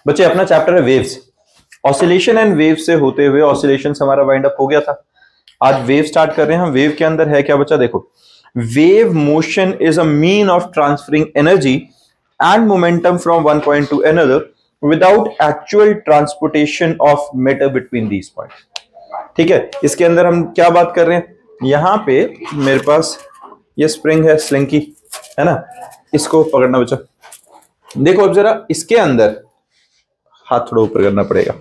बच्चे अपना चैप्टर है वेव्स, ऑसिलेशन एंड वेव से होते हुए ऑसिलेशन हमारा वाइंड अप हो गया था। आज वेव स्टार्ट कर रहे हैं हम। वेव के अंदर है क्या बच्चा, देखो wave motion is a mean of transferring energy and momentum from one point two another without actual transportation of matter between these points. ठीक है, इसके अंदर हम क्या बात कर रहे हैं, यहां पे मेरे पास ये स्प्रिंग है, स्लिंकी है ना, इसको पकड़ना बच्चा। देखो अब जरा इसके अंदर हाथ थोड़ा ऊपर करना पड़ेगा।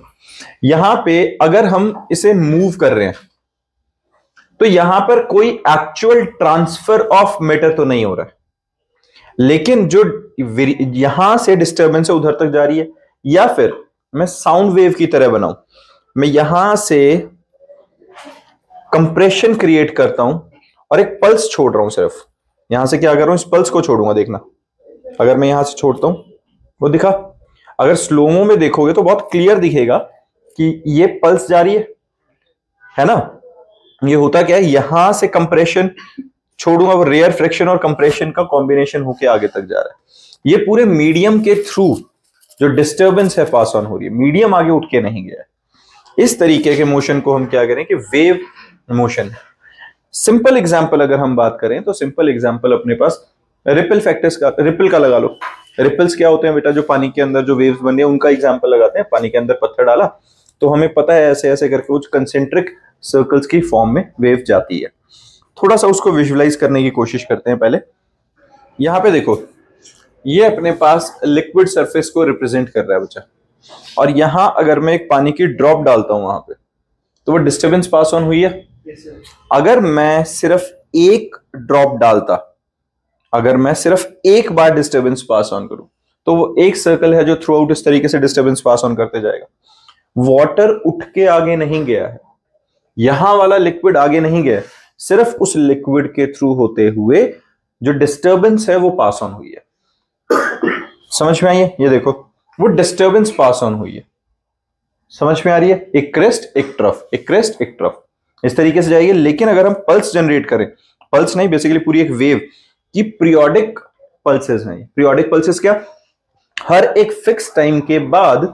यहां पे अगर हम इसे मूव कर रहे हैं तो यहां पर कोई एक्चुअल ट्रांसफर ऑफ मैटर तो नहीं हो रहा है, लेकिन जो यहां से डिस्टर्बेंस है उधर तक जा रही है। या फिर मैं साउंड वेव की तरह बनाऊं, मैं यहां से कंप्रेशन क्रिएट करता हूं और एक पल्स छोड़ रहा हूं। सिर्फ यहां से क्या कर रहा हूं, इस पल्स को छोड़ूंगा। देखना, अगर मैं यहां से छोड़ता हूं, वो दिखा, अगर स्लोमो में देखोगे तो बहुत क्लियर दिखेगा कि ये पल्स जा रही है ना। ये होता क्या है, यहां से कंप्रेशन छोड़ूंगा, वो रेयर फ्रिक्शन और कंप्रेशन का कॉम्बिनेशन होके आगे तक जा रहा है। ये पूरे मीडियम के थ्रू जो डिस्टर्बेंस है पास ऑन हो रही है, मीडियम आगे उठ के नहीं गया है। इस तरीके के मोशन को हम क्या करें कि वेव मोशन। सिंपल एग्जांपल अगर हम बात करें तो सिंपल एग्जांपल अपने पास रिपल फैक्टर्स का, रिपल का लगा लो। रिपल्स क्या होते हैं बेटा, जो पानी के अंदर जो वेव्स बन रही है उनका एग्जांपल लगाते हैं। पानी के अंदर पत्थर डाला तो हमें पता है ऐसे ऐसे करके कुछ कंसेंट्रिक सर्कल्स की फॉर्म में वेव जाती है। थोड़ा सा उसको विजुअलाइज करने की कोशिश करते हैं। पहले यहां पे देखो, ये अपने पास लिक्विड सरफेस को रिप्रेजेंट कर रहा है बच्चा, और यहां अगर मैं एक पानी की ड्रॉप डालता हूं वहां पे तो वो डिस्टर्बेंस पास ऑन हुई है। अगर मैं सिर्फ एक ड्रॉप डालता, अगर मैं सिर्फ एक बार डिस्टर्बेंस पास ऑन करूं तो वो एक सर्कल है जो थ्रू आउट इस तरीके से डिस्टर्बेंस पास ऑन करते जाएगा। वाटर उठ के आगे नहीं गया है, यहां वाला लिक्विड आगे नहीं गया, सिर्फ उस लिक्विड के थ्रू होते हुए जो डिस्टर्बेंस है वो पास ऑन हुई है। समझ में आई है? ये देखो, वो डिस्टर्बेंस पास ऑन हुई है। समझ में आ रही है? एक क्रेस्ट एक ट्रफ, एक क्रेस्ट एक ट्रफ, इस तरीके से जाएगी। लेकिन अगर हम पल्स जनरेट करें, पल्स नहीं बेसिकली पूरी एक वेव की पीरियोडिक पल्सेस हैं। पीरियोडिक पल्सेस क्या, हर एक फिक्स टाइम के बाद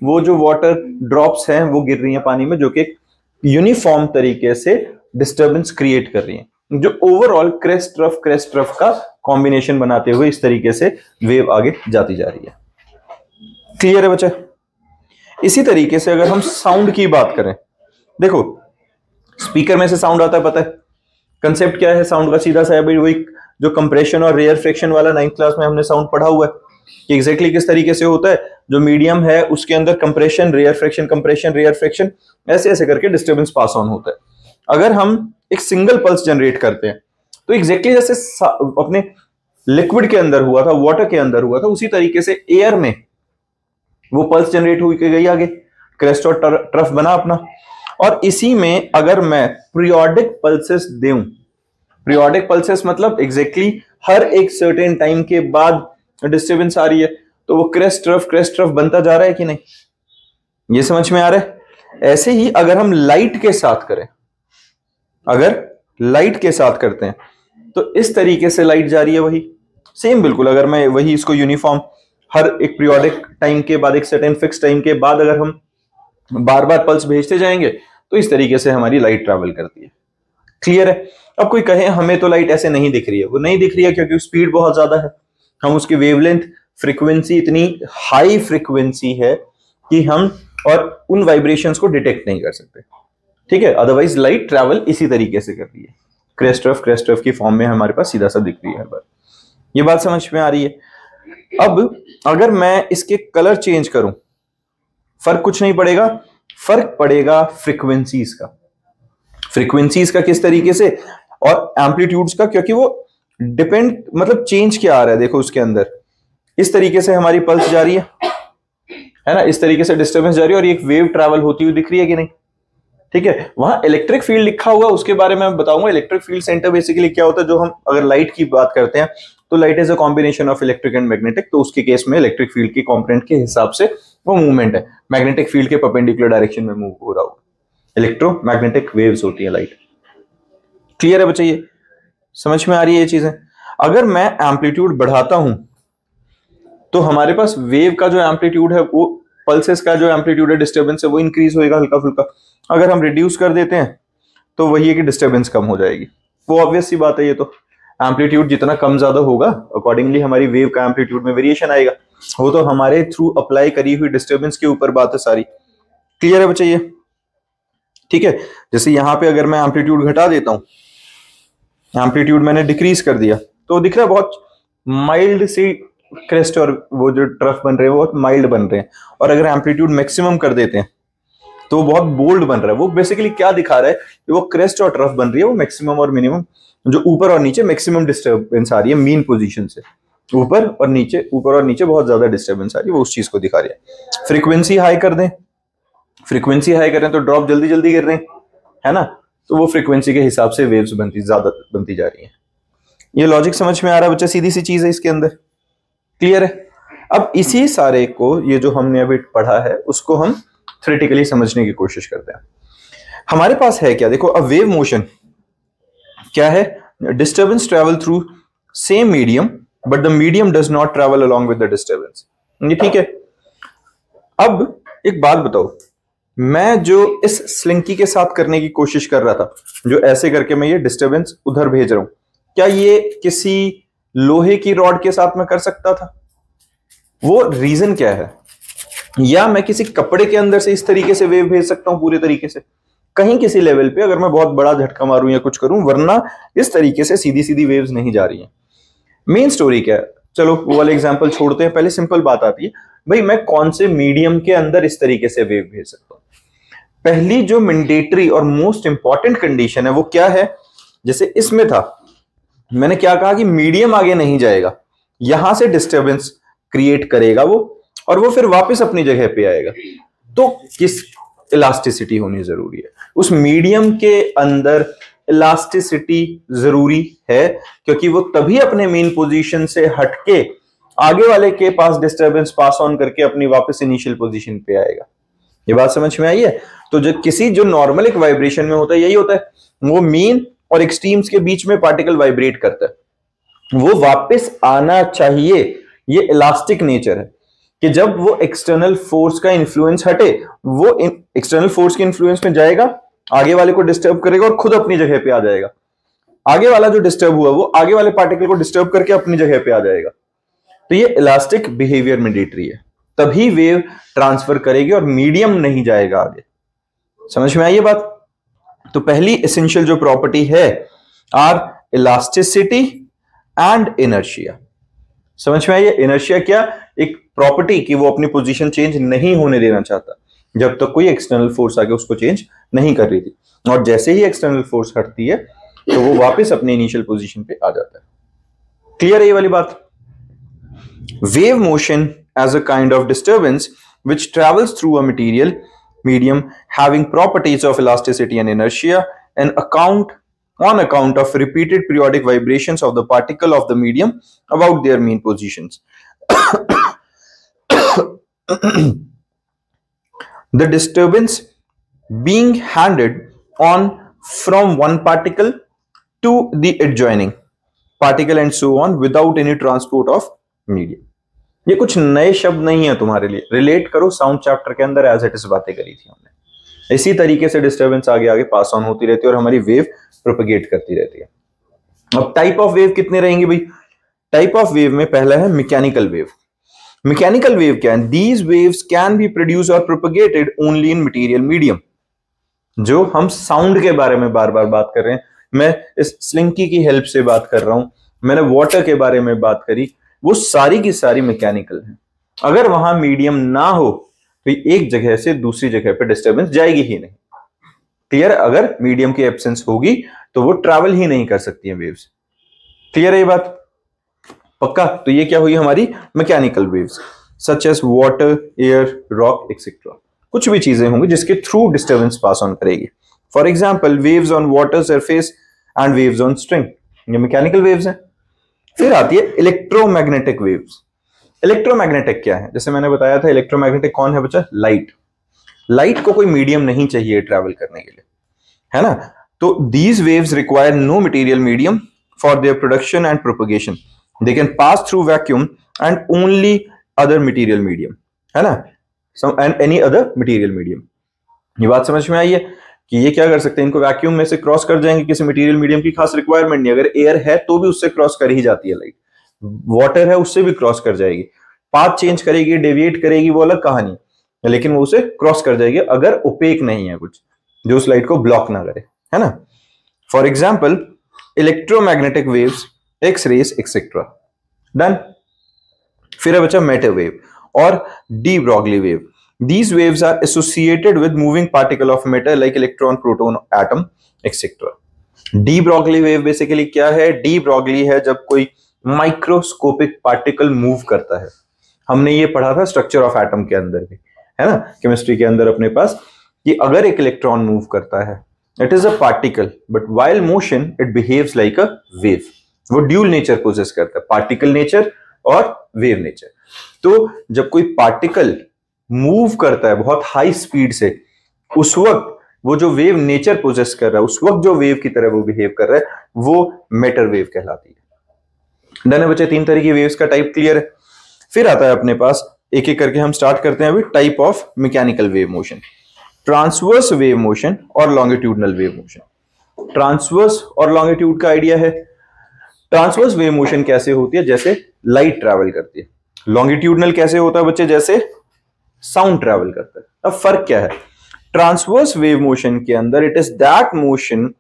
वो जो वाटर ड्रॉप्स हैं वो गिर रही हैं पानी में, जो कि एक यूनिफॉर्म तरीके से डिस्टर्बेंस क्रिएट कर रही हैं, जो ओवरऑल क्रेस्ट ट्रफ का कॉम्बिनेशन बनाते हुए इस तरीके से वेव आगे जाती जा रही है। क्लियर है बच्चा? इसी तरीके से अगर हम साउंड की बात करें, देखो स्पीकर में से साउंड आता है, पता है कंसेप्ट क्या है साउंड का? सीधा सा है भाई, वही जो कंप्रेशन और रेयर फ्रिक्शन वाला 9th क्लास में हमने साउंड पढ़ा हुआ है कि एग्जैक्टली किस तरीके से होता है। जो मीडियम है उसके अंदर कंप्रेशन, रेयर फ्रिक्शन, ऐसे ऐसे करके डिस्टर्बेंस पास ऑन होता है। अगर हम एक सिंगल पल्स जनरेट करते हैं तो एग्जैक्टली जैसे अपने लिक्विड के अंदर हुआ था, वाटर के अंदर हुआ था, उसी तरीके से एयर में वो पल्स जनरेट हुई के गई आगे, क्रेस्ट और ट्रफ बना अपना। और इसी में अगर मैं पीरियोडिक पल्सेस दूं, पीरियोडिक पल्सेस मतलब एग्जैक्टली हर एक सर्टेन टाइम के बाद डिस्टर्बेंस आ रही है, तो वो क्रेस्ट ट्रफ बनता जा रहा है कि नहीं? ये समझ में आ रहा है? ऐसे ही अगर हम लाइट के साथ करें, अगर लाइट के साथ करते हैं तो इस तरीके से लाइट जा रही है, वही सेम बिल्कुल। अगर मैं वही इसको यूनिफॉर्म हर एक पीरियोडिक टाइम के बाद, एक सर्टेन फिक्स टाइम के बाद अगर हम बार बार पल्स भेजते जाएंगे तो इस तरीके से हमारी लाइट ट्रैवल करती है। क्लियर है? अब कोई कहे हमें तो लाइट ऐसे नहीं दिख रही है, वो नहीं दिख रही है क्योंकि स्पीड बहुत ज्यादा है, हम उसकी वेवलेंथ फ्रीक्वेंसी इतनी हाई फ्रीक्वेंसी है कि हम और उन वाइब्रेशंस को डिटेक्ट नहीं कर सकते। ठीक है, अदरवाइज लाइट ट्रैवल इसी तरीके से कर रही है, क्रेस्ट ट्रफ की फॉर्म में हमारे पास सीधा सा दिख रही है हर बार। ये बात समझ में आ रही है? अब अगर मैं इसके कलर चेंज करूं, फर्क कुछ नहीं पड़ेगा, फर्क पड़ेगा फ्रीक्वेंसीज का। फ्रीक्वेंसीज का किस तरीके से, और एम्पलीट्यूड्स का, क्योंकि वो डिपेंड, मतलब चेंज क्या आ रहा है। देखो उसके अंदर इस तरीके से हमारी पल्स जा रही है ना, इस तरीके से डिस्टर्बेंस जा रही है और एक वेव ट्रैवल होती हुई दिख रही है कि नहीं? ठीक है, वहां इलेक्ट्रिक फील्ड लिखा हुआ, उसके बारे में मैं बताऊंगा। इलेक्ट्रिक फील्ड सेंटर बेसिकली क्या होता है, जो हम अगर लाइट की बात करते हैं तो light is a combination of electric and magnetic, तो उसके केस में इलेक्ट्रिक फील्ड की कंपोनेंट के हिसाब से वो मूवमेंट है, मैग्नेटिक फील्ड के परपेंडिकुलर डायरेक्शन में मूव हो रहा होगा। इलेक्ट्रोमैग्नेटिक वेव्स होती है लाइट। क्लियर है बच्चे? ये समझ में आ रही है ये चीजें? अगर मैं एम्पलीट्यूड बढ़ाता हूं तो हमारे पास वेव का जो एम्पलीट्यूड है वो पल्सेस का जो एम्पलीट्यूड है, डिस्टर्बेंस है, वो इंक्रीज होएगा हल्का फुल्का। अगर हम रिड्यूस कर देते हैं तो वही है कि डिस्टर्बेंस कम हो जाएगी। वो ऑब्वियस सी बात है, ये तो एम्पलीट्यूड जितना कम ज्यादा होगा अकॉर्डिंगली हमारी वेव का एम्पलीट्यूड में वेरिएशन आएगा। वो तो हमारे थ्रू अप्लाई करी हुई डिस्टर्बेंस के ऊपर बात है सारी। क्लियर है बच्चे ये? ठीक है, जैसे यहां पे अगर मैं एम्पलीट्यूड घटा देता हूं, एम्पलीट्यूड मैंने डिक्रीज कर दिया, तो दिख रहा है बहुत माइल्ड सी क्रेस्ट और वो जो ट्रफ बन रहे हैं वो बहुत माइल्ड बन रहे हैं। और अगर एम्पलीट्यूड मैक्सिमम कर देते हैं तो वो बहुत बोल्ड बन रहा है। वो बेसिकली क्या दिखा रहा है कि वो क्रेस्ट और ट्रफ बन रही है, वो मैक्सिमम और मिनिमम, जो ऊपर और नीचे मैक्सिमम डिस्टर्बेंस आ रही है मीन पोजीशन से, ऊपर और नीचे बहुत ज्यादा डिस्टर्बेंस आ रही है, वो उस चीज को दिखा रही है। फ्रीक्वेंसी हाई कर दें, फ्रीक्वेंसी हाई करें तो ड्रॉप जल्दी जल्दी गिर रहे हैं, है ना, तो वो फ्रीक्वेंसी के हिसाब से वेव्स ज्यादा बनती जा रही है। ये लॉजिक समझ में आ रहा है बच्चा? सीधी सी चीज है इसके अंदर। क्लियर है? अब इसी सारे को, ये जो हमने अभी पढ़ा है, उसको हम थ्योरेटिकली समझने की कोशिश करते हैं। हमारे पास है क्या, देखो, अ वेव मोशन क्या है? Disturbance travel through same medium but the medium does not travel along with the disturbance. ये ठीक है? अब एक बात बताओ, मैं जो इस स्लिंकी के साथ करने की कोशिश कर रहा था, जो ऐसे करके मैं ये डिस्टर्बेंस उधर भेज रहा हूं, क्या ये किसी लोहे की रॉड के साथ मैं कर सकता था? वो रीजन क्या है? या मैं किसी कपड़े के अंदर से इस तरीके से वेव भेज सकता हूं पूरे तरीके से, कहीं किसी लेवल पे अगर मैं बहुत बड़ा झटका मारूं या कुछ करूं, वरना इस तरीके से सीधी सीधी वेव्स नहीं जा रही हैं। मेन स्टोरी क्या है? चलो वो वाले एग्जांपल छोड़ते हैं, पहले सिंपल बात आती है, भाई मैं कौन से मीडियम के अंदर इस तरीके से वेव भेज सकता हूं? पहली जो मैंडेटरी और मोस्ट इंपॉर्टेंट कंडीशन है वो क्या है? जैसे इसमें था, मैंने क्या कहा कि मीडियम आगे नहीं जाएगा, यहां से डिस्टर्बेंस क्रिएट करेगा वो, और वो फिर वापस अपनी जगह पे आएगा। तो किस इलास्टिसिटी होनी जरूरी है, उस मीडियम के अंदर इलास्टिसिटी जरूरी है, क्योंकि वो तभी अपने मेन पोजीशन से हटके आगे वाले के पास डिस्टर्बेंस पास ऑन करके अपनी वापस इनिशियल पोजीशन पे आएगा। ये बात समझ में आई है? तो जो किसी जो नॉर्मल एक वाइब्रेशन में होता है यही होता है, वो मीन और एक्सट्रीम्स के बीच में पार्टिकल वाइब्रेट करता है, वो वापस आना चाहिए। ये इलास्टिक नेचर है कि जब वो एक्सटर्नल फोर्स का इन्फ्लुएंस हटे, वो एक्सटर्नल फोर्स के इन्फ्लुएंस में जाएगा, आगे वाले को डिस्टर्ब करेगा और खुद अपनी जगह पे आ जाएगा। आगे वाला जो डिस्टर्ब हुआ वो आगे वाले पार्टिकल को डिस्टर्ब करके अपनी जगह पे आ जाएगा। तो ये इलास्टिक बिहेवियर मैंडेटरी है, तभी वेव ट्रांसफर करेगी और मीडियम नहीं जाएगा आगे। समझ में आई ये बात? तो पहली एसेंशियल जो प्रॉपर्टी है आर इलास्टिसिटी एंड इनर्शिया। समझ में आई? इनर्शिया क्या? एक प्रॉपर्टी कि वो अपनी पोजीशन चेंज नहीं होने देना चाहता जब तक कोई एक्सटर्नल फोर्स आके उसको चेंज नहीं कर रही थी, और जैसे ही एक्सटर्नल फोर्स हटती है तो वो वापस अपने इनिशियल पोजीशन पे आ जाता है। क्लियर है ये वाली बात? Wave motion as a kind of disturbance which travels through a material medium having properties of elasticity and inertia and on account of repeated periodic vibrations of the particle of the medium about their mean positions. The disturbance being handed on from one particle to the adjoining particle and so on without any transport of medium. ये कुछ नए शब्द नहीं है तुम्हारे लिए, relate करो sound chapter के अंदर एज इट इज बातें करी थी हमने। इसी तरीके से डिस्टर्बेंस आगे आगे पास ऑन होती रहती है और हमारी वेव प्रोपेगेट करती रहती है। अब टाइप ऑफ वेव कितने रहेंगे भाई? टाइप ऑफ वेव में पहला है मैकेनिकल वेव। मैकेनिकल वेव क्या है? These waves can be produce और propagated only in material medium. जो हम साउंड के बारे में बार बार बात कर रहे हैं, मैं इस स्लिंकी की हेल्प से बात कर रहा हूं, मैंने वाटर के बारे में बात करी, वो सारी की सारी मैकेनिकल है। अगर वहां मीडियम ना हो तो एक जगह से दूसरी जगह पे डिस्टर्बेंस जाएगी ही नहीं। क्लियर? अगर मीडियम की एब्सेंस होगी तो वो ट्रैवल ही नहीं कर सकती है वेव्स। क्लियर है ये बात? पक्का? तो ये क्या हुई हमारी mechanical waves, such as water, air, rock etcetera. कुछ भी चीजें होंगी जिसके थ्रू डिस्टर्बेंस पास ऑन करेगी। For example waves on water surface and waves on string, ये मैकेनिकल वेव्स हैं। फिर आती है इलेक्ट्रोमैग्नेटिक वेव्स। इलेक्ट्रोमैग्नेटिक क्या है? जैसे मैंने बताया था, इलेक्ट्रोमैग्नेटिक कौन है बच्चा? लाइट। लाइट को कोई मीडियम नहीं चाहिए ट्रैवल करने के लिए, है ना? तो these waves require no material medium for their production and propagation. They can pass through vacuum and only other material medium, है ना? And any other material medium. ये बात समझ में आई है कि ये क्या कर सकते हैं, इनको वैक्यूम में से क्रॉस कर जाएंगे, किसी मटेरियल मीडियम की खास रिक्वायरमेंट नहीं, अगर एयर है तो भी उससे क्रॉस कर ही जाती है लाइट, वाटर है उससे भी क्रॉस कर जाएगी, पाथ चेंज करेगी, डेविएट करेगी, वो अलग कहानी है, लेकिन वो उसे क्रॉस कर जाएगी अगर ओपेक नहीं है कुछ जो उस लाइट को ब्लॉक ना करे, है ना। For example electromagnetic waves, X rays etcetera, done. फिर है बच्चा मेटर वेव और de Broglie wave. These waves are associated with moving particle of matter like electron, proton, atom, etc. D Broglie wave basically क्या है? De Broglie है जब कोई microscopic particle move करता है। हमने ये पढ़ा था स्ट्रक्चर ऑफ एटम के अंदर भी, है ना, केमिस्ट्री के अंदर अपने पास, कि अगर एक इलेक्ट्रॉन मूव करता है, it is a particle but while motion it behaves like a wave. वो ड्यूल नेचर पोजेस करता है, पार्टिकल नेचर और वेव नेचर। तो जब कोई पार्टिकल मूव करता है बहुत हाई स्पीड से, उस वक्त वो जो वेव नेचर पोजेस कर रहा है, उस वक्त जो वेव की तरह वो बिहेव कर रहा है, वो मेटर वेव कहलाती है। डन है बच्चे, 3 तरह की वेव्स का टाइप क्लियर है। फिर आता है अपने पास, एक एक करके हम स्टार्ट करते हैं अभी, type of mechanical wave motion, transverse wave motion और लॉन्गिट्यूडनल वेव मोशन। ट्रांसवर्स और लॉन्गिट्यूड का आइडिया है, ट्रांसवर्स वेव मोशन कैसे होती है? जैसे लाइट ट्रैवल करती है। लॉन्गिट्यूडनल कैसे होता है बच्चे? जैसे साउंड ट्रैवल करता है। अब फर्क क्या है? ट्रांसवर्स वेव मोशन के अंदर it is that motion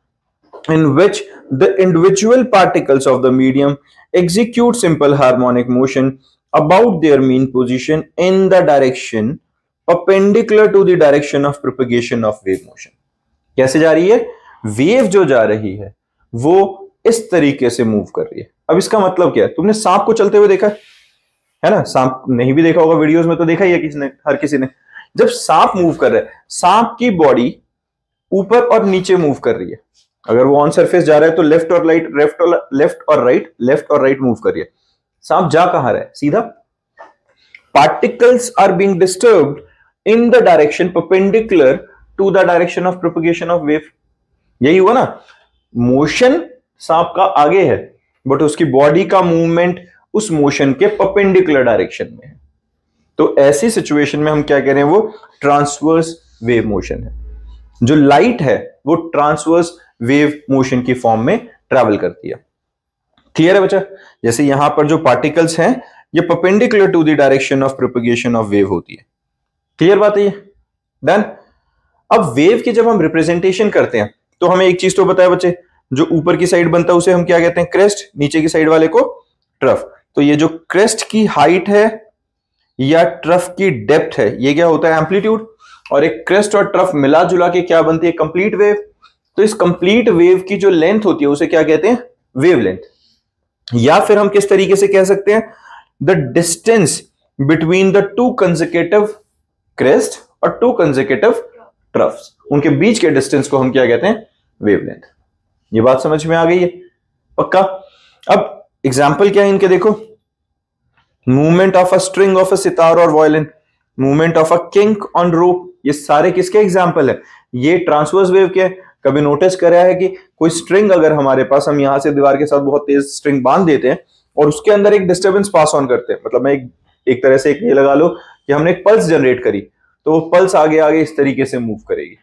in which the individual particles of the medium execute simple harmonic motion about their mean position in the direction perpendicular to the direction of propagation of wave motion. कैसे जा रही है? Wave जो जा रही है वो इस तरीके से मूव कर रही है। अब इसका मतलब क्या है? तुमने सांप को चलते हुए देखा है ना? सांप नहीं भी देखा होगा, वीडियोस में तो देखा ही है किसी ने, हर किसी ने। जब सांप मूव कर रहा है, सांप की बॉडी ऊपर और नीचे मूव कर रही है। अगर वो ऑन सरफेस जा रहा है तो लेफ्ट और राइट, लेफ्ट और राइट मूव कर रही है। सांप जा कहां रहा है? सीधा। Particles are being disturbed in the direction perpendicular to the direction of propagation of wave. यही हुआ ना, मोशन सांप का आगे है बट उसकी बॉडी का मूवमेंट उस मोशन के परपेंडिकुलर डायरेक्शन में है। तो ऐसी सिचुएशन में हम क्या कह रहे हैं? वो ट्रांसवर्स वेव मोशन है। जो लाइट है वो ट्रांसवर्स वेव मोशन की फॉर्म में ट्रैवल करती है। क्लियर है बच्चा? जैसे यहां पर जो पार्टिकल्स हैं ये perpendicular to the direction of propagation of wave होती है। क्लियर बात है ये? डन। अब वेव की जब हम रिप्रेजेंटेशन करते हैं तो हमें एक चीज तो बताया बच्चे, जो ऊपर की साइड बनता है उसे हम क्या कहते हैं? क्रेस्ट। नीचे की साइड वाले को ट्रफ। तो ये जो क्रेस्ट की हाइट है या ट्रफ की डेप्थ है, ये क्या होता है? एम्पलीट्यूड। और एक क्रेस्ट और ट्रफ मिला जुला के क्या बनती है? Complete wave. तो इस कंप्लीट वेव की जो लेंथ होती है उसे क्या कहते हैं? वेवलेंथ। या फिर हम किस तरीके से कह सकते हैं? The distance between the 2 consecutive crest और 2 कंसेक्यूटिव ट्रफ्स, उनके बीच के डिस्टेंस को हम क्या कहते हैं? वेवलेंथ। ये बात समझ में आ गई है? पक्का? अब एग्जाम्पल क्या है इनके? देखो, movement of a string of a sitar और violin, movement of a kink on rope, ये सारे किसके एग्जाम्पल है? ये ट्रांसवर्स वेव के। कभी नोटिस करा है कि कोई स्ट्रिंग अगर हमारे पास, हम यहां से दीवार के साथ बहुत तेज स्ट्रिंग बांध देते हैं और उसके अंदर एक डिस्टर्बेंस पास ऑन करते हैं, मतलब मैं एक तरह से ये लगा लो कि हमने एक पल्स जनरेट करी, तो वो पल्स आगे आगे इस तरीके से मूव करेगी।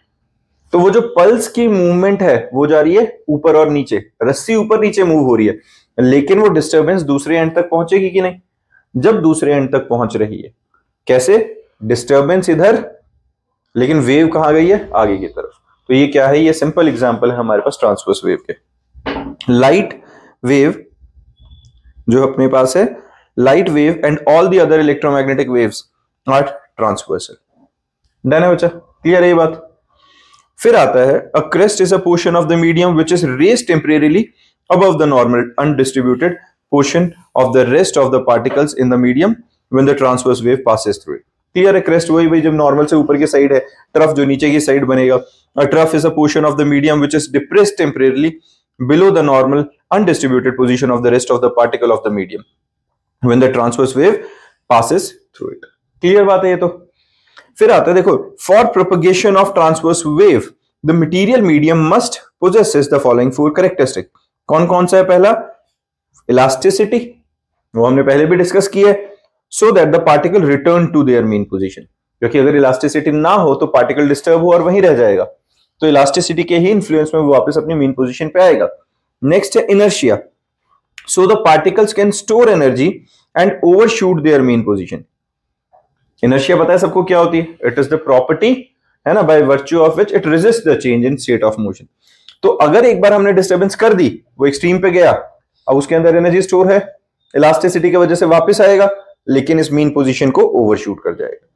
तो वो जो पल्स की मूवमेंट है वो जा रही है ऊपर और नीचे, रस्सी ऊपर नीचे मूव हो रही है, लेकिन वो डिस्टर्बेंस दूसरे एंड तक पहुंचेगी कि नहीं? जब दूसरे एंड तक पहुंच रही है, कैसे? डिस्टर्बेंस इधर, लेकिन वेव कहां गई है? आगे की तरफ। तो ये क्या है? ये सिंपल एग्जांपल है हमारे पास ट्रांसवर्स वेव के। लाइट वेव जो अपने पास है, light wave and all the other electromagnetic waves are transversal. Done है बच्चा? क्लियर है ये बात? फिर आता है a crest is a portion of the medium which is raised temporarily above the normal undistributed portion of the rest of the particles in the medium when the transverse wave passes through it. Clear है? Crest वही भाई जब normal से ऊपर की side है, trough जो नीचे की साइड बनेगा। A trough is a portion of the medium which is depressed temporarily below the normal undistributed position of the rest of the particle of the medium when the transverse wave passes through it. Clear बात है ये तो? फिर आता है देखो, for propagation of transverse wave the material medium must possesses the following 4 characteristics. कौन कौन सा है? पहला इलास्टिसिटी, वो हमने पहले भी डिस्कस किया है, so that the particle return to their mean position. क्योंकि अगर इलास्टिसिटी ना हो तो पार्टिकल डिस्टर्ब हो और वहीं रह जाएगा, तो इलास्टिसिटी के ही इन्फ्लुएंस में वो वापस अपनी मीन पोजीशन पे आएगा। नेक्स्ट है inertia. So the particles can store energy and overshoot there mean position. Inertia पता है सबको क्या होती है? इट इज द प्रॉपर्टी, है ना, by virtue of which it resist the change in state of motion. तो अगर एक बार हमने डिस्टर्बेंस कर दी, वो एक्सट्रीम पे गया, अब उसके अंदर एनर्जी स्टोर है, इलास्टिसिटी की वजह से वापस आएगा, लेकिन इस मीन पोजीशन को ओवरशूट कर जाएगा।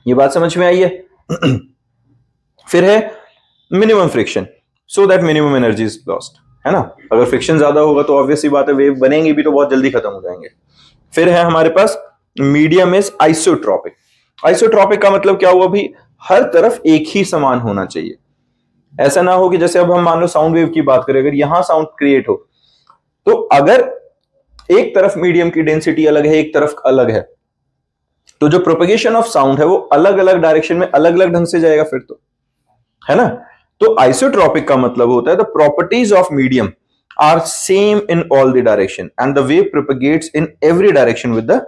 ये बात समझ में आई है? फिर है minimum friction, so that minimum energy is lost, है ना। अगर फ्रिक्शन ज्यादा होगा तो ऑब्वियसली बात है वेव बनेंगे भी तो बहुत जल्दी खत्म हो जाएंगे। फिर है हमारे पास मीडियम इज आइसोट्रॉपिक। आइसोट्रॉपिक का मतलब क्या हुआ भी? हर तरफ एक ही समान होना चाहिए। ऐसा ना हो कि जैसे अब हम मान लो साउंड वेव की बात करें, अगर यहां साउंड क्रिएट हो तो अगर एक तरफ मीडियम की डेंसिटी अलग है, एक तरफ अलग है, तो जो प्रोपेगेशन ऑफ साउंड है वो अलग अलग डायरेक्शन में अलग अलग ढंग से जाएगा फिर तो, है ना। तो आइसोट्रॉपिक का मतलब होता है the properties of medium are same in all the direction and the wave propagates in every direction with the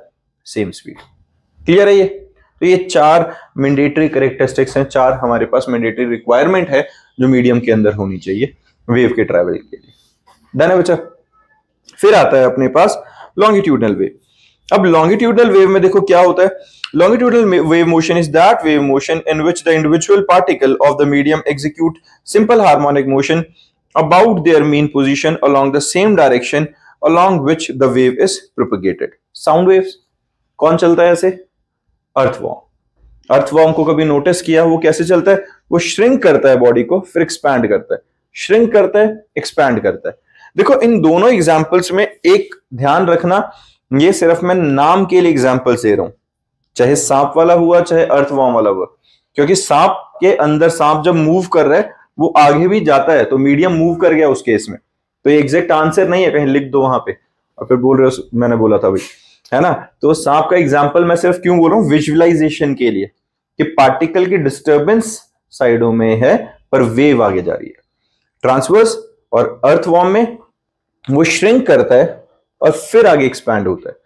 same speed. Clear है ये? तो ये 4 मैंडेटरी कैरेक्टरिस्टिक्स हैं, 4 हमारे पास मैंडेटरी रिक्वायरमेंट है जो मीडियम के अंदर होनी चाहिए वेव के ट्रैवल के लिए। डन है बच्चा? फिर आता है अपने पास लॉन्गिट्यूडनल वेव। अब लॉन्गिट्यूडनल वेव में देखो क्या होता है। Longitudinal wave motion is that wave motion in which the individual particle of the medium execute simple harmonic motion about their mean position along the same direction along which the wave is propagated. Sound waves कौन चलता है ऐसे? Earthworm. Earthworm को कभी notice किया वो कैसे चलता है? वो श्रिंक करता है बॉडी को, फिर एक्सपैंड करता है, श्रिंक करता है, एक्सपैंड करता है। देखो इन दोनों एग्जांपल्स में एक ध्यान रखना, ये सिर्फ मैं नाम के लिए एग्जांपल्स दे रहा हूं, चाहे सांप वाला हुआ चाहे अर्थवॉर्म वाला हुआ, क्योंकि सांप के अंदर सांप जब मूव कर रहा है वो आगे भी जाता है, तो मीडियम मूव कर गया उस केस में, तो ये एग्जैक्ट आंसर नहीं है, कहीं लिख दो वहां पे और फिर बोल रहे हो मैंने बोला था भाई, है ना। तो सांप का एग्जाम्पल मैं सिर्फ क्यों बोल रहा हूं? विजुअलाइजेशन के लिए कि पार्टिकल की डिस्टर्बेंस साइडों में है पर वेव आगे जा रही है। ट्रांसवर्स और अर्थवॉर्म में वो श्रिंक करता है और फिर आगे एक्सपैंड होता है।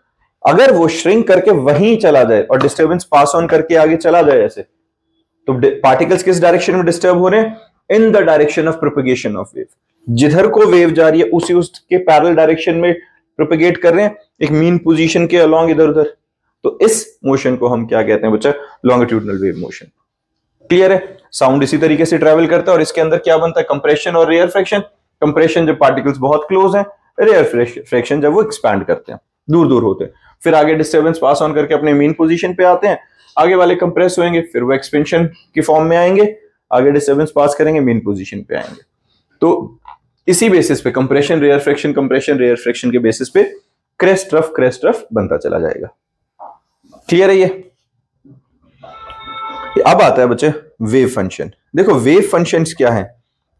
अगर वो श्रिंक करके वहीं चला जाए और डिस्टर्बेंस पास ऑन करके आगे चला जाए ऐसे, तो पार्टिकल्स किस डायरेक्शन में डिस्टर्ब हो रहे हैं? इन the direction of propagation of wave. जिधर को वेव जा रही है उसी उसके पैरेलल डायरेक्शन में प्रोपेगेट कर रहे हैं, एक मीन पोजीशन के अलोंग इधर उधर। तो इस मोशन को हम क्या कहते हैं बच्चा? Longitudinal wave motion. क्लियर है? साउंड इसी तरीके से ट्रेवल करता है और इसके अंदर क्या बनता है? कंप्रेशन और रेयर फ्रिक्शन। कंप्रेशन जब पार्टिकल्स बहुत क्लोज हैं, रेयर फ्रिक्शन जब वो एक्सपैंड करते हैं, दूर दूर होते हैं, फिर आगे डिस्टर्बेंस पास ऑन करके अपने मीन पोजीशन पे आते हैं, आगे वाले कंप्रेस होंगे, फिर वो एक्सपेंशन की फॉर्म में आएंगे, आगे डिस्टर्बेंस पास करेंगे, मीन पोजीशन पे आएंगे। तो इसी बेसिस पे कंप्रेशन रेयर फ्रिक्शन के बेसिस पे क्रेस्ट रफ बनता चला जाएगा। क्लियर है ये? अब आता है बच्चे वेव फंक्शन। देखो वेव फंक्शंस क्या है?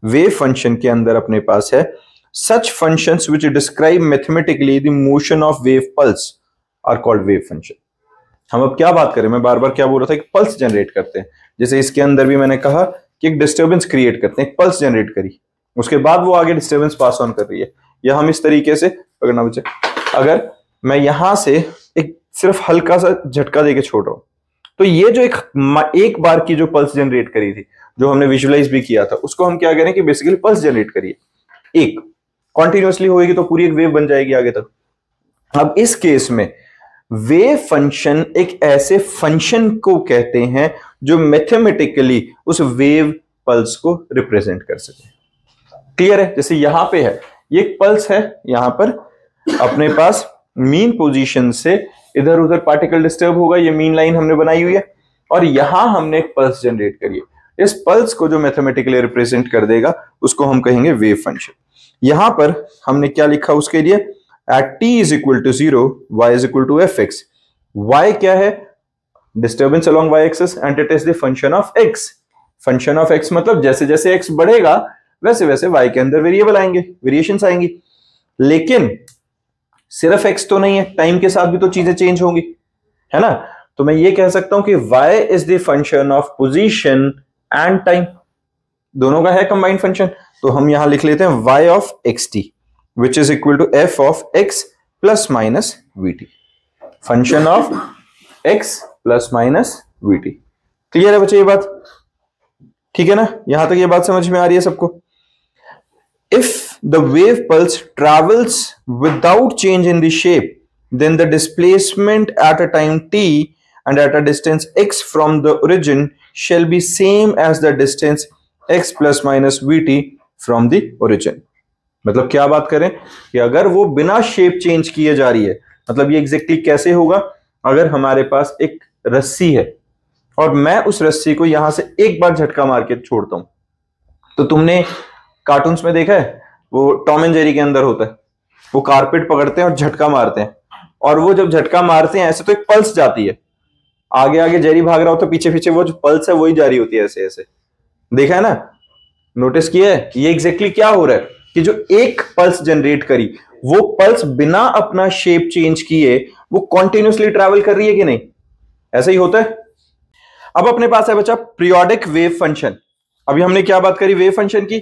वेव फंक्शन के अंदर अपने पास है such functions which describe mathematically the motion of wave pulse are called wave function। हम अब क्या बात करें? मैं बार बार क्या बोल रहा था कि पल्स जनरेट करते हैं, जैसे इसके अंदर भी मैंने कहा कि एक डिस्टर्बेंस क्रिएट करते हैं, एक पल्स जनरेट करी, उसके बाद वो आगे डिस्टर्बेंस पास ऑन कर रही है, या हम इस तरीके से पकड़ना बच्चे, अगर मैं यहां से एक सिर्फ हल्का सा झटका देके छोड़ रहा हूं, तो ये जो एक बार की जो पल्स जनरेट करी थी, जो हमने विजुअलाइज भी किया था, उसको हम क्या करें कि बेसिकली पल्स जनरेट करिए, एक कॉन्टिन्यूसली होगी तो पूरी एक वेव बन जाएगी आगे तक। अब इस केस में वेव फंक्शन एक ऐसे फंक्शन को कहते हैं जो मैथमेटिकली उस वेव पल्स को रिप्रेजेंट कर सके। क्लियर है? जैसे यहां पे है, ये एक पल्स है, यहां पर अपने पास मीन पोजीशन से इधर उधर पार्टिकल डिस्टर्ब होगा, ये मीन लाइन हमने बनाई हुई है, और यहां हमने एक पल्स जनरेट करी है। इस पल्स को जो मैथमेटिकली रिप्रेजेंट कर देगा उसको हम कहेंगे वेव फंक्शन। यहां पर हमने क्या लिखा उसके लिए? At t is equal to 0 y is equal to fx। y क्या है? Disturbance along y axis and it is the function of x। Function of x मतलब जैसे जैसे x बढ़ेगा वैसे वैसे y के अंदर वेरिएबल आएंगे, वेरिएशंस आएंगी। लेकिन सिर्फ x तो नहीं है, टाइम के साथ भी तो चीजें चेंज होंगी, है ना। तो मैं ये कह सकता हूं कि y is the function of position and time, दोनों का है कंबाइंड फंक्शन। तो हम यहां लिख लेते हैं y of xt which is equal to f of x plus minus vt। Function of x plus minus VT. Clear है बच्चे ये बात? ठीक है ना, यहां तक ये बात समझ में आ रही है सबको? If the wave pulse travels without change in the shape, then the displacement at a time t and at a distance x from the origin shall be same as the distance x plus minus vt from the origin। मतलब क्या बात करें कि अगर वो बिना shape change किए जा रही है, मतलब ये एग्जैक्टली कैसे होगा? अगर हमारे पास एक रस्सी है और मैं उस रस्सी को यहां से एक बार झटका मार के छोड़ता हूं, तो तुमने कार्टून्स में देखा है वो टॉम एंड जेरी के अंदर होता है, वो कारपेट पकड़ते हैं और झटका मारते हैं, और वो जब झटका मारते हैं ऐसे तो एक पल्स जाती है, आगे आगे जेरी भाग रहा होता है, पीछे पीछे वो जो पल्स है वही जारी होती है, ऐसे ऐसे। देखा है ना, नोटिस किया है? ये एग्जैक्टली क्या हो रहा है कि जो एक पल्स जनरेट करी, वो पल्स बिना अपना शेप चेंज किए वो कॉन्टिन्यूसली ट्रैवल कर रही है कि नहीं? ऐसा ही होता है। अब अपने पास है बच्चा पीरियोडिक वेव फंक्शन। अभी हमने क्या बात करी? वेव फंक्शन की।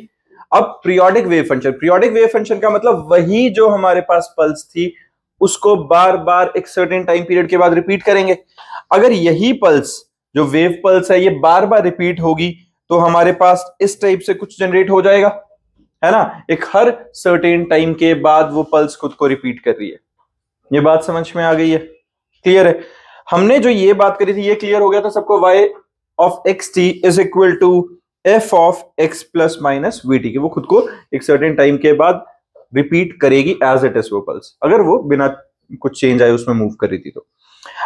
अब periodic wave function, periodic wave function का मतलब वही जो हमारे पास पल्स थी उसको बार बार एक सर्टेन टाइम पीरियड के बाद रिपीट करेंगे। अगर यही पल्स जो वेव पल्स है ये बार बार रिपीट होगी तो हमारे पास इस टाइप से कुछ जनरेट हो जाएगा, है ना? एक हर सर्टेन टाइम के बाद वो पल्स खुद को रिपीट कर रही है। ये बात समझ में आ गई है? क्लियर है? हमने जो ये बात करी थी ये क्लियर हो गया था सबको? y of x t is equal to f of x plus minus v t, वो खुद को एक सर्टेन टाइम के बाद रिपीट करेगी एज इट इज वो पल्स, अगर वो बिना कुछ चेंज आए उसमें मूव कर रही थी तो।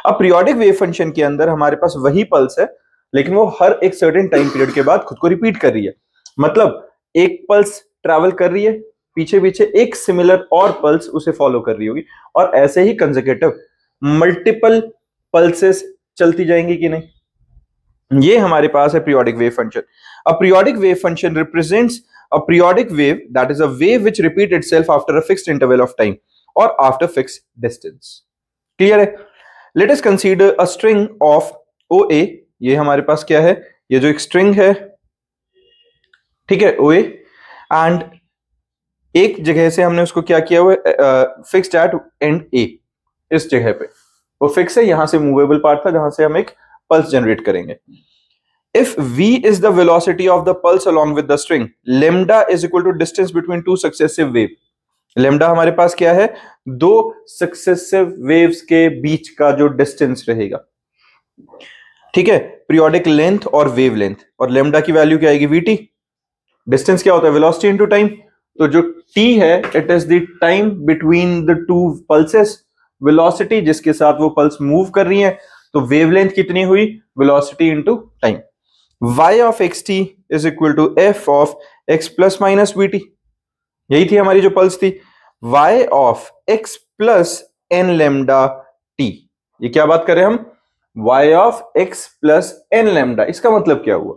अब पीरियोडिक वेव फंक्शन के अंदर हमारे पास वही पल्स है लेकिन वो हर एक सर्टेन टाइम पीरियड के बाद खुद को रिपीट कर रही है। मतलब एक पल्स ट्रैवल कर रही है, पीछे पीछे एक सिमिलर और पल्स उसे फॉलो कर रही होगी, और ऐसे ही कंसेक्यूटिव मल्टीपल पल्सेस चलती जाएंगी कि नहीं? ये हमारे पास है periodic wave function. A periodic wave function represents a periodic wave, that is a wave which repeat itself after a fixed interval of time or after fixed distance। Clear है? Let us consider a string of OA। ये हमारे पास क्या है? ये जो एक string है, ठीक है, OA, एंड एक जगह से हमने उसको क्या किया हुआ है? Fixed at and A। इस जगह पे वो फिक्स है, यहां से मूवेबल पार्ट था जहां से हम एक पल्स जनरेट करेंगे। If v is the velocity of the pulse along with the string, lambda is equal to distance between two successive wave। lambda हमारे पास क्या है? दो successive waves के बीच का जो distance रहेगा, ठीक है, periodic length और wave length। और lambda की वैल्यू क्या आएगी? vt। distance क्या होता है? velocity into time। तो जो t है it is the time between the two pulses, velocity जिसके साथ वो pulse move कर रही है, तो wave length कितनी हुई? velocity into time। y of xt is equal to f of x plus minus vt। यही थी हमारी जो पल्स थी, y of x plus n lambda t। ये क्या बात कर रहे हैं हम? y of x plus n lambda। इसका मतलब क्या हुआ?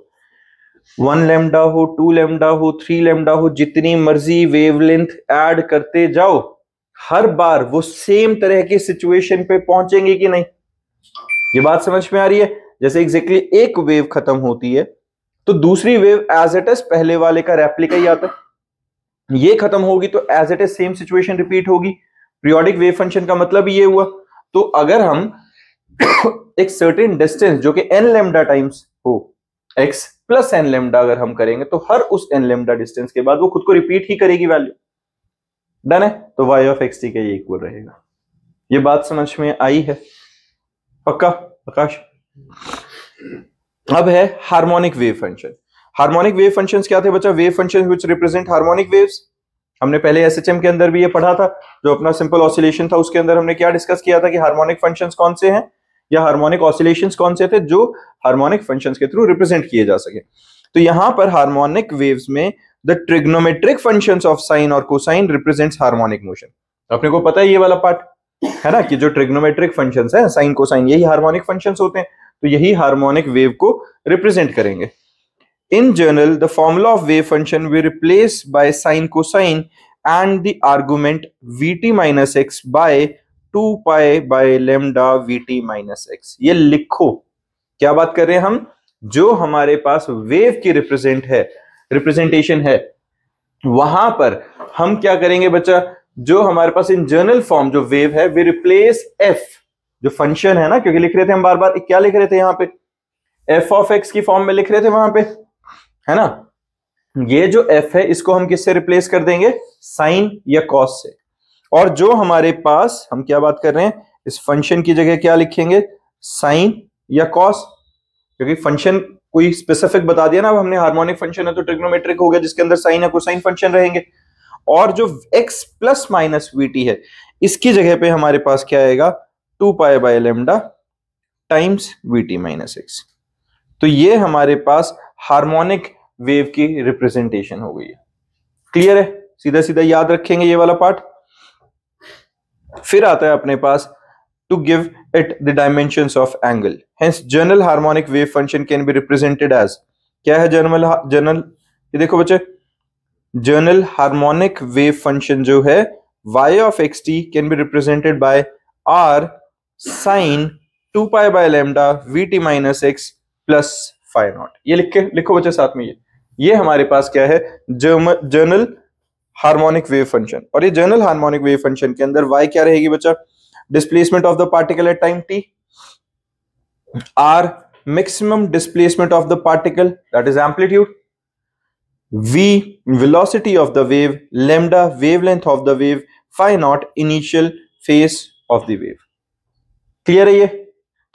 1 लैम्डा हो, 2 लैम्डा हो, 3 लैम्डा हो, जितनी मर्जी वेवलेंथ ऐड करते जाओ, हर बार वो सेम तरह की सिचुएशन पे पहुंचेंगे कि नहीं? ये बात समझ में आ रही है? जैसे एग्जैक्टली एक वेव खत्म होती है तो दूसरी वेव एज इट इज पहले वाले का रेप्लिका ही आता है। ये खत्म होगी तो as it is same situation repeat होगी। पीरियोडिक वेव फंक्शन का मतलब ये हुआ। तो अगर हम एक सर्टेन डिस्टेंस जो कि n लैम्डा टाइम्स हो, x प्लस n लैम्डा अगर हम करेंगे तो हर उस n लैम्डा डिस्टेंस के बाद वो खुद को रिपीट ही करेगी वैल्यू। डन है? तो y ऑफ x t का ये इक्वल रहेगा। ये बात समझ में आई है? पक्का आकाश? अब है harmonic wave function. Harmonic wave functions क्या थे बच्चा? Wave functions which represent harmonic waves. हमने पहले एसएचएम के अंदर भी ये पढ़ा था, जो अपना सिंपल ऑसिलेशन था उसके अंदर हमने क्या डिस्कस किया था कि हार्मोनिक फंक्शंस कौन से हैं या हार्मोनिक ऑसिलेशंस कौन से थे जो हार्मोनिक फंक्शंस के थ्रू रिप्रेजेंट किए जा सके। तो यहां पर हार्मोनिक वेव्स में the trigonometric functions of sine और कोसाइन रिप्रेजेंट्स हार्मोनिक मोशन। अपने को पता है ये वाला पार्ट है ना कि जो ट्रिग्नोमेट्रिक फंक्शंस है साइन कोसाइन यही हार्मोनिक फंक्शंस होते हैं, तो यही हार्मोनिक वेव को रिप्रेजेंट करेंगे। In general, the formula of wave function we replace by sine cosine and the argument vt minus x by 2 pi by lambda vt minus x। ये लिखो, क्या बात कर रहे हैं हम? जो हमारे पास वेव की रिप्रेजेंटेशन है वहां पर हम क्या करेंगे बच्चा? जो हमारे पास इन जनरल फॉर्म जो वेव है वी रिप्लेस f जो फंक्शन है ना, क्योंकि लिख रहे थे हम बार बार, क्या लिख रहे थे यहाँ पे, एफ ऑफ एक्स की फॉर्म में लिख रहे थे वहां पे, है ना। ये जो एफ है इसको हम किससे रिप्लेस कर देंगे, साइन या कॉस से। और जो हमारे पास, हम क्या बात कर रहे हैं, इस फंक्शन की जगह क्या लिखेंगे, साइन या कॉस, क्योंकि फंक्शन कोई स्पेसिफिक बता दिया ना, अब हमने हार्मोनिक फंक्शन है तो ट्रिग्नोमेट्रिक हो गया, जिसके अंदर साइन या कोसाइन फंक्शन रहेंगे। और जो x प्लस माइनस वीटी है, इसकी जगह पे हमारे पास क्या आएगा, 2 pi by lambda times VT minus x. तो ये हमारे पास हार्मोनिक वेव की रिप्रेजेंटेशन हो गई है। क्लियर है, सीधा सीधा याद रखेंगे ये वाला पार्ट। फिर आता है अपने पास to give it the dimensions of angle. Hence, general harmonic wave function can be represented as, क्या है जनरल, ये देखो बच्चे, जनरल हार्मोनिक वेव फंक्शन जो है y of xt can be represented by r sin 2 pi by lambda vt minus x plus phi naught। ये लिखो बच्चे साथ में, ये हमारे पास क्या है, जनरल हार्मोनिक वेव फंक्शन। और ये जनरल हार्मोनिक वेव फंक्शन के अंदर y क्या रहेगी बच्चा, displacement of the particle at time t, r maximum displacement of the particle, that is amplitude, v velocity of the wave, lambda wavelength of the wave, phi naught initial phase of the wave। Clear है ये,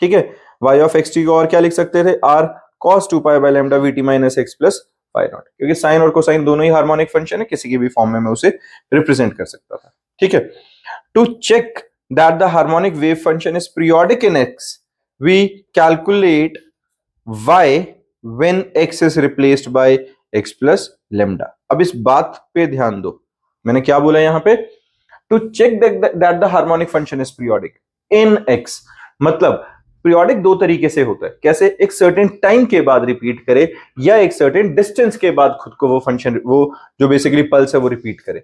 ठीक है। y of xt को और क्या लिख सकते थे, r cos 2 pi by lambda vt minus x plus phi naught, क्योंकि साइन और कोसाइन दोनों ही हार्मोनिक फंक्शन है, किसी की भी फॉर्म में मैं उसे रिप्रेजेंट कर सकता था, ठीक है। To check that the harmonic wave function is periodic in x, we calculate y when x is replaced by x plus lambda। अब इस बात पे ध्यान दो, मैंने क्या बोला यहां पे, to check that the harmonic function is periodic in x, मतलब periodic दो तरीके से होता है, कैसे, एक certain टाइम के बाद रिपीट करे या एक certain डिस्टेंस के बाद खुद को वो फंक्शन, वो जो बेसिकली पल्स है वो रिपीट करे,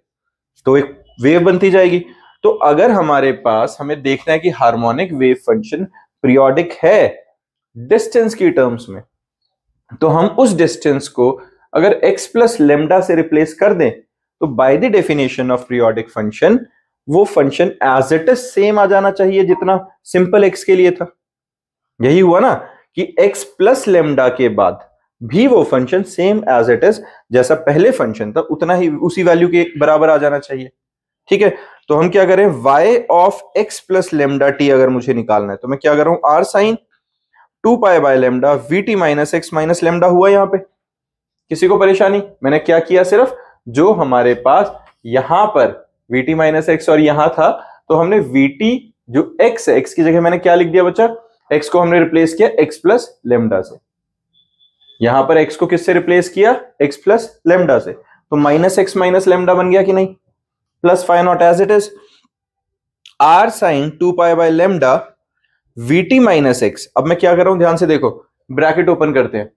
तो एक वेव बनती जाएगी। तो अगर हमारे पास, हमें देखना है कि हार्मोनिक वेव फंक्शन पीरियोडिक है डिस्टेंस की टर्म्स में, तो हम उस डिस्टेंस को अगर x प्लस लेमडा से रिप्लेस कर दें, तो by the definition of periodic function वो function as it is same आ जाना चाहिए जितना सिंपल x के लिए था। यही हुआ ना कि x प्लस लेमडा के बाद भी वो function same as it is, जैसा पहले फंक्शन था उतना ही, उसी वैल्यू के बराबर आ जाना चाहिए, ठीक है। तो हम क्या करें, y of x plus lambda t अगर मुझे निकालना है, तो मैं क्या कर रहा हूं, r sine 2 pi by lambda vt minus x minus lambda हुआ। यहां पे किसी को परेशानी, मैंने क्या किया, सिर्फ जो हमारे पास यहां पर vt माइनस x और यहां था, तो हमने vt जो x है, x की जगह मैंने क्या लिख दिया बच्चा, x को हमने रिप्लेस किया x प्लस लेमडा से। यहां पर x को किससे रिप्लेस किया, x प्लस लेमडा से, तो माइनस x माइनस लेमडा बन गया कि नहीं, plus phi naught as it is, r sine 2 pi by lambda vt minus x। अब मैं क्या कर रहा हूं, ध्यान से देखो, ब्रैकेट ओपन करते हैं,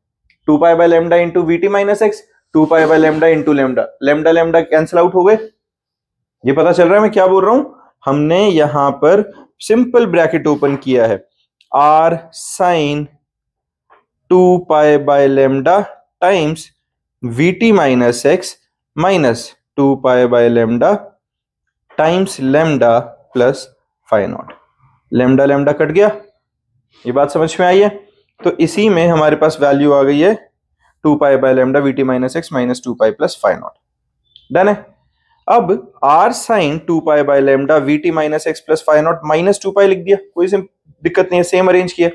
2 pi by lambda into vt minus x, 2 pi by lambda into lambda, lambda lambda cancel out हो गए। ये पता चल रहा है मैं क्या बोल रहा हूं, हमने यहां पर सिंपल ब्रैकेट ओपन किया है, r sine 2 pi by lambda times vt minus x minus 2 pi by lambda times lambda plus phi naught. Lambda lambda cut गया, ये बात समझ में आई है। तो इसी में हमारे पास वैल्यू आ गई है 2 pi by lambda VT minus x minus 2 pi plus phi naught. Done है। अब r sine 2 pi by lambda VT minus x plus phi naught minus 2 pi लिख दिया, कोई दिक्कत नहीं है, सेम अरेंज किया।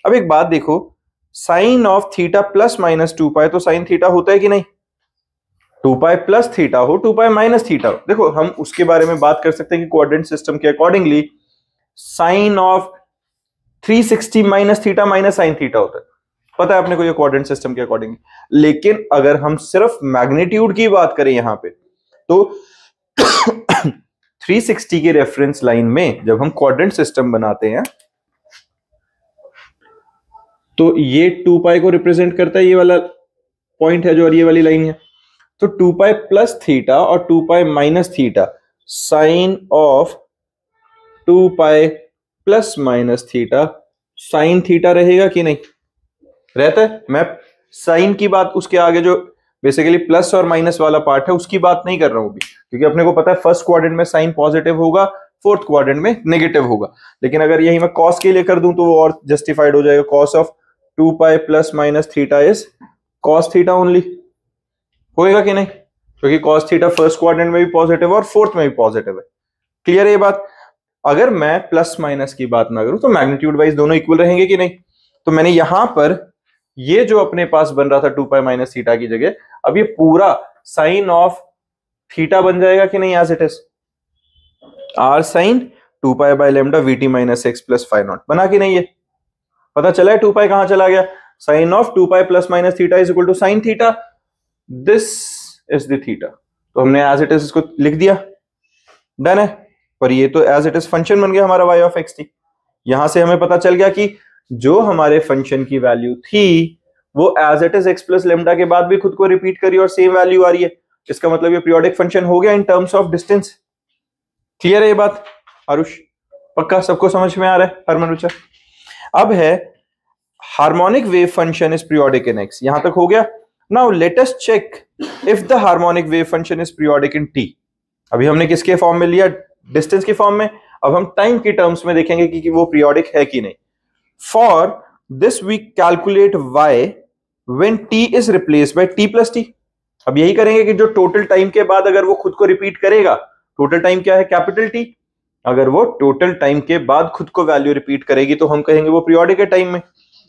अब एक बात देखो, sine of theta plus minus 2 pi, तो साइन थीटा होता है कि नहीं, 2 पाई प्लस थीटा हो 2 पाई माइनस थीटा हो, देखो हम उसके बारे में बात कर सकते हैं कि कोऑर्डिनेट सिस्टम के accordingly sine of 360 minus theta minus sine theta होता है, पता है अपने को ये कोऑर्डिनेट सिस्टम के अकॉर्डिंग। लेकिन अगर हम सिर्फ मैग्नीट्यूड की बात करें यहां पे, तो 360 के रेफरेंस लाइन में जब हम कोऑर्डिनेट सिस्टम बनाते हैं तो ये 2 पाई को रिप्रेजेंट करता है, ये वाला पॉइंट है जो, और ये वाली लाइन है। तो 2 पाई प्लस थीटा और 2 pi minus theta, sine of 2 pi plus minus theta sine theta रहेगा कि नहीं, रहता है। मैं साइन की बात, उसके आगे जो बेसिकली प्लस और माइनस वाला पार्ट है उसकी बात नहीं कर रहा हूं अभी, क्योंकि अपने को पता है फर्स्ट क्वाड्रेंट में साइन पॉजिटिव होगा, फोर्थ क्वाड्रेंट में नेगेटिव होगा। लेकिन अगर यही मैं कॉस के लिए कर दूं तो वो और जस्टिफाइड हो जाएगा। Cos of 2π plus minus theta is cos theta only, होएगा कि नहीं? क्योंकि कॉस थीटा फर्स्ट क्वाड्रेंट में भी पॉजिटिव है और फोर्थ में भी पॉजिटिव है। क्लियर है ये बात? अगर मैं प्लस माइनस की बात ना करूं तो मैग्नीट्यूड वाइज दोनों इक्वल रहेंगे कि नहीं? तो मैंने यहां पर ये जो अपने पास बन रहा था 2π माइनस थीटा की जगह, अब ये पूरा साइन ऑफ थीटा बन जाएगा कि नहीं? As it is r sine 2π by lambda v t minus x plus phi naught बना कि नहीं? ये पता चला है 2π कहां चला गया? Sine of 2π plus minus theta is equal to sine theta, this is the theta. तो हमने एज इट इज इसको लिख दिया, डन है। पर ये तो एज इट इज फंक्शन बन गया हमारा y ऑफ एक्स टी। यहां से हमें पता चल गया कि जो हमारे फंक्शन की वैल्यू थी वो as it is x plus lambda के बाद भी खुद को रिपीट करी और सेम वैल्यू आ रही है। इसका मतलब ये पीरियोडिक फंक्शन हो गया इन टर्म्स ऑफ डिस्टेंस। क्लियर है ये बात आरुष? पक्का सबको समझ में आ रहा है हरमन रुचा? अब है harmonic wave function is periodic in x, यहां तक हो गया। Now let us check if the harmonic wave function is periodic in T. अभी हमने किसके फॉर्म में लिया? डिस्टेंस की फॉर्म में। अब हम टाइम की टर्म्स में देखेंगे कि वो पीरियोडिक है कि नहीं। For this we calculate y when t is replaced by t plus T. अब यही करेंगे कि जो टोटल टाइम के बाद अगर वो खुद को रिपीट करेगा, टोटल टाइम क्या है? Capital T। अगर वो टोटल टाइम के बाद खुद को वैल्यू रिपीट करेगी तो हम कहेंगे वो पीरियोडिक है टाइम में।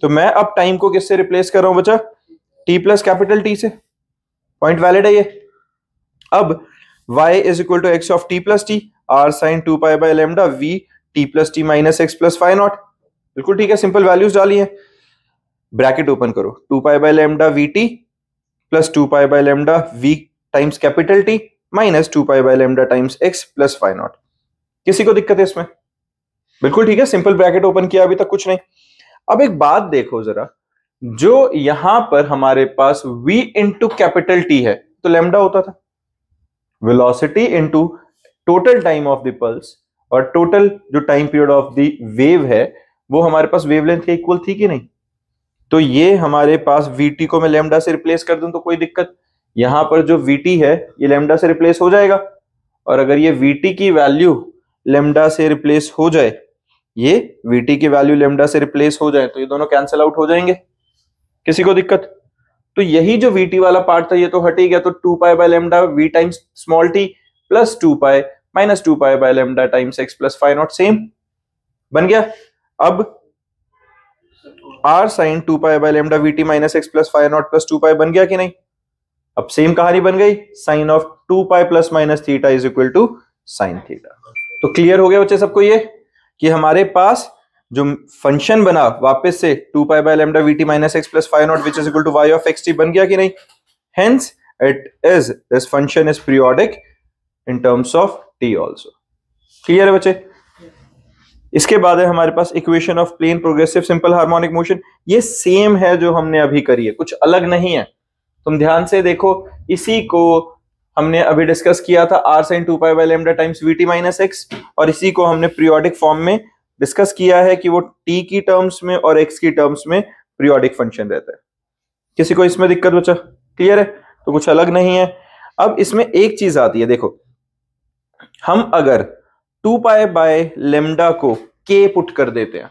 तो मैं अब टाइम को किससे रिप्लेस कर रहा हूं बच्चा? t प्लस कैपिटल T से। पॉइंट वैलिड है ये? अब y is equal to x of t plus t r sine 2π by lambda v t plus t minus x plus phi naught. बिल्कुल ठीक है, सिंपल वैल्यूज डाली है। ब्रैकेट ओपन करो, 2π by lambda v t plus 2π by lambda v times capital t minus 2π by lambda times x plus phi naught. किसी को दिक्कत है इसमें? बिल्कुल ठीक है, सिंपल ब्रैकेट ओपन किया, अभी तक कुछ नहीं। अब एक बात देखो जरा, जो यहां पर हमारे पास v इंटू कैपिटल टी है तो लैम्डा होता था, velocity into total time of the pulse और टोटल जो time period of the wave है वो हमारे पास वेवलेंथ के इक्वल थी कि नहीं? तो ये हमारे पास vt को मैं लैम्डा से रिप्लेस कर दूं तो कोई दिक्कत, यहां पर जो vt है ये लैम्डा से रिप्लेस हो जाएगा। और अगर ये vt की वैल्यू लैम्डा से रिप्लेस हो जाए, ये vt की वैल्यू लैम्डा से रिप्लेस हो जाए तो ये दोनों कैंसिल आउट हो जाएंगे। किसी को दिक्कत? तो यही जो vt वाला पार्ट था ये तो हट ही गया। तो 2π by lambda v times small t plus 2π minus 2π by lambda times x plus phi naught same बन गया। अब r sine 2π by lambda vt minus x plus phi naught plus 2π बन गया कि नहीं? अब सेम कहानी बन गई, sine of 2π plus minus theta is equal to sine theta. तो क्लियर हो गया बच्चे सबको ये कि हमारे पास जो फंक्शन बना वापस से 2π by lambda v t minus x plus phi naught which is equal to y of x t बन गया कि नहीं? Hence it is this function is periodic in terms of t also. Clear है बच्चे? इसके बाद है हमारे पास equation of plane progressive simple harmonic motion. ये सेम है जो हमने अभी करी है, कुछ अलग नहीं है। तुम ध्यान से देखो, इसी को हमने अभी डिस्कस किया था r sin 2π by lambda times vt minus x, और इसी को हमने पीरियोडिक फॉर्म में डिस्कस किया है कि वो t की टर्म्स में और x की टर्म्स में पीरियोडिक फंक्शन रहता है। किसी को इसमें दिक्कत बचा? क्लियर है? तो कुछ अलग नहीं है। अब इसमें एक चीज आती है, देखो हम अगर 2π बाय लैम्डा को k पुट कर देते हैं,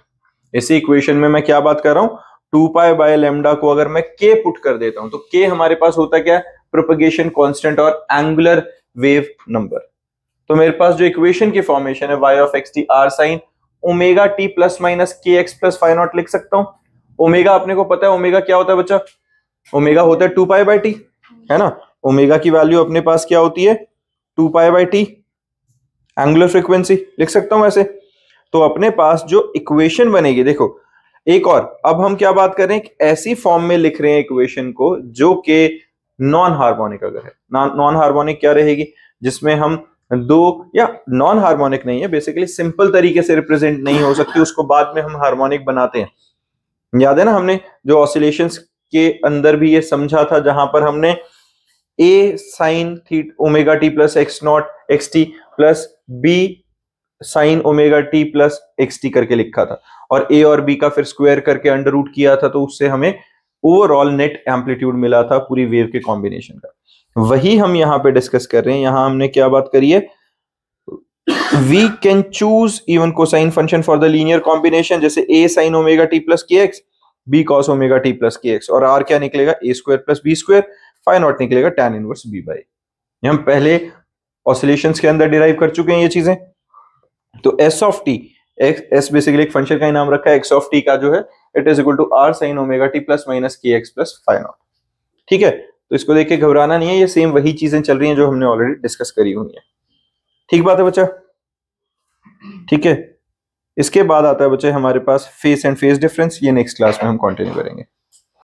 इसी इक्वेशन में मैं क्या बात कर रहा हूं, 2π बाय लैम्डा को अगर मैं k पुट कर देता हूं तो k हमारे पास होता क्या है? प्रोपगेशन कांस्टेंट और एंगुलर वेव नंबर। तो मेरे पास जो इक्वेशन की फॉर्मेशन है y of x T r sine omega T plus minus K x plus phi not लिख सकता हूं। ओमेगा अपने को पता है, ओमेगा क्या होता है बच्चा? ओमेगा होता है 2π बाय टी, है ना? ओमेगा की वैल्यू अपने पास क्या होती है? 2π बाय टी, एंगुलर फ्रीक्वेंसी लिख सकता हूं ऐसे। तो अपने पास जो इक्वेशन बनेगी, देखो एक और, अब हम क्या बात कर रहे हैं, ऐसी फॉर्म में लिख रहे हैं इक्वेशन को जो कि नॉन हार्मोनिक अगर है। नॉन हार्मोनिक क्या रहेगी? जिसमें हम दो, या नॉन हार्मोनिक नहीं है, बेसिकली सिंपल तरीके से रिप्रेजेंट नहीं हो सकती, उसको बाद में हम हार्मोनिक बनाते हैं। याद है ना, हमने जो ऑसिलेशंस के अंदर भी ये समझा था, जहां पर हमने a sine omega T plus x not x T plus b sine omega T plus x T करके लिखा था, और a और b का फिर स्क्वायर करके अंडर रूट किया था, तो उससे हमें ओवरऑल नेट एम्पलीट्यूड मिला था पूरी वेव के कॉम्बिनेशन का। वही हम यहां पे डिस्कस कर रहे हैं। यहां हमने क्या बात करी है? We can choose even cosine function for the linear combination, जैसे a sin omega T plus k x, b cos omega T plus k x, और r क्या निकलेगा a square plus b square, phi naught निकलेगा tan inverse b by. हम पहले oscillations के अंदर derive कर चुके हैं ये चीजें। तो s of t, s basically एक फंक्शन का ही नाम रखा है, x ऑफ t का जो है it is equal to r sin omega T plus minus K x plus phi naught. ठीक है, तो इसको देख के घबराना नहीं है, ये सेम वही चीजें चल रही हैं जो हमने ऑलरेडी डिस्कस करी हुई है। ठीक बात है बच्चा? ठीक है, इसके बाद आता है बच्चे हमारे पास फेस एंड फेस डिफरेंस, ये नेक्स्ट क्लास में हम कंटिन्यू करेंगे।